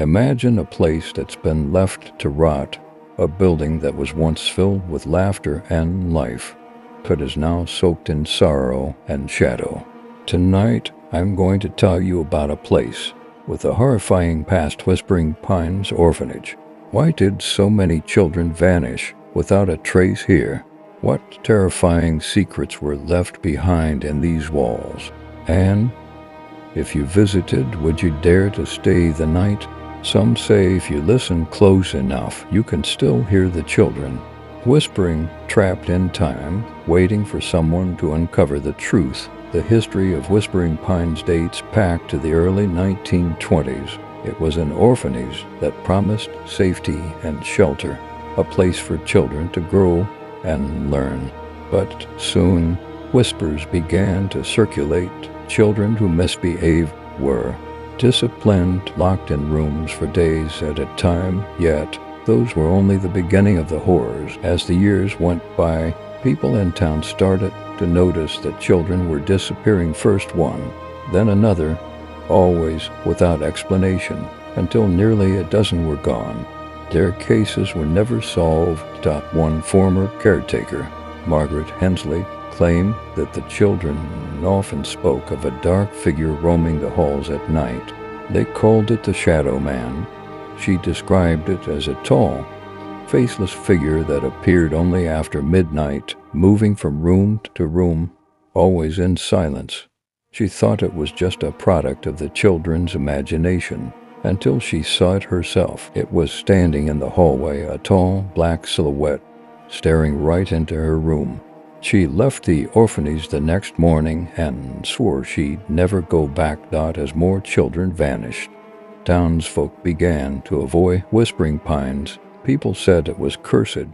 Imagine a place that's been left to rot, a building that was once filled with laughter and life, but is now soaked in sorrow and shadow. Tonight, I'm going to tell you about a place with a horrifying past. Whispering Pines Orphanage. Why did so many children vanish without a trace here? What terrifying secrets were left behind in these walls? And if you visited, would you dare to stay the night? Some say if you listen close enough, you can still hear the children whispering, trapped in time, waiting for someone to uncover the truth. The history of Whispering Pines dates back to the early 1920s. It was an orphanage that promised safety and shelter, a place for children to grow and learn. But soon, whispers began to circulate. Children who misbehaved were disciplined, locked in rooms for days at a time. Yet, those were only the beginning of the horrors. As the years went by, people in town started to notice that children were disappearing, first one, then another, always without explanation, until nearly a dozen were gone. Their cases were never solved. One former caretaker, Margaret Hensley, claimed that the children often spoke of a dark figure roaming the halls at night. They called it the Shadow Man. She described it as a tall, faceless figure that appeared only after midnight, moving from room to room, always in silence. She thought it was just a product of the children's imagination, until she saw it herself. It was standing in the hallway, a tall, black silhouette, staring right into her room. She left the orphanage the next morning and swore she'd never go back. As more children vanished, townsfolk began to avoid Whispering Pines. People said it was cursed,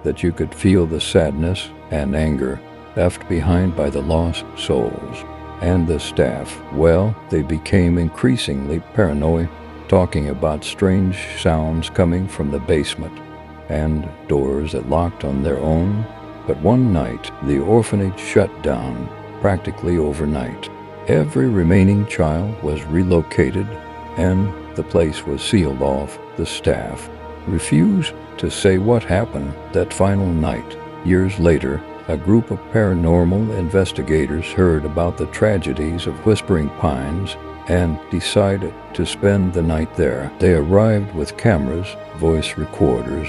that you could feel the sadness and anger left behind by the lost souls. And the staff, well, they became increasingly paranoid, talking about strange sounds coming from the basement and doors that locked on their own. But one night, the orphanage shut down, practically overnight. Every remaining child was relocated, and the place was sealed off. The staff refused to say what happened that final night. Years later, a group of paranormal investigators heard about the tragedies of Whispering Pines and decided to spend the night there. They arrived with cameras, voice recorders,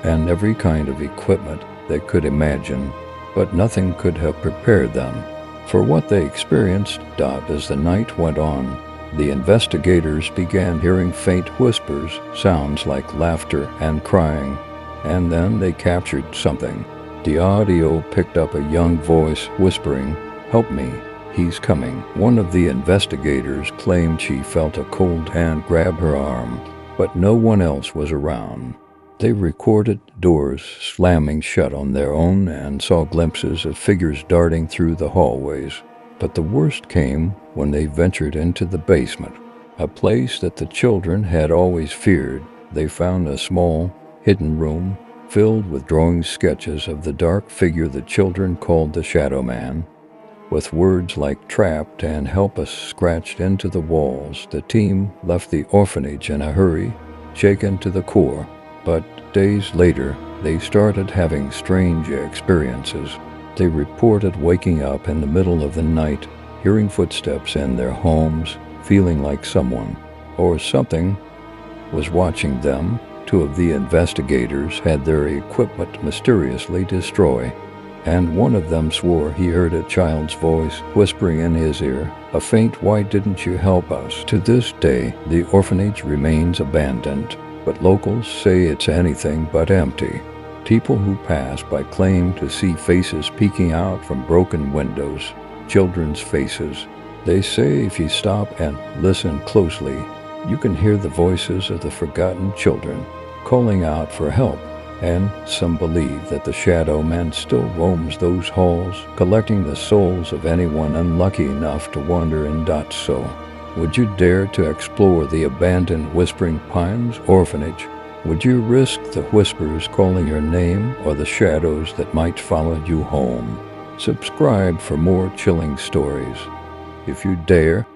and every kind of equipment they could imagine, but nothing could have prepared them for what they experienced. As the night went on, the investigators began hearing faint whispers, sounds like laughter and crying, and then they captured something. The audio picked up a young voice whispering, "Help me, he's coming." One of the investigators claimed she felt a cold hand grab her arm, but no one else was around. They recorded doors slamming shut on their own and saw glimpses of figures darting through the hallways. But the worst came when they ventured into the basement, a place that the children had always feared. They found a small, hidden room filled with drawing sketches of the dark figure the children called the Shadow Man, with words like trapped and help us scratched into the walls. The team left the orphanage in a hurry, shaken to the core. But days later, they started having strange experiences. They reported waking up in the middle of the night, hearing footsteps in their homes, feeling like someone or something was watching them. Two of the investigators had their equipment mysteriously destroyed, and one of them swore he heard a child's voice whispering in his ear, a faint "Why didn't you help us?" To this day, the orphanage remains abandoned, but locals say it's anything but empty. People who pass by claim to see faces peeking out from broken windows, children's faces. They say if you stop and listen closely, you can hear the voices of the forgotten children calling out for help. And some believe that the Shadow Man still roams those halls, collecting the souls of anyone unlucky enough to wander in. So, would you dare to explore the abandoned Whispering Pines Orphanage? Would you risk the whispers calling your name or the shadows that might follow you home? Subscribe for more chilling stories. If you dare,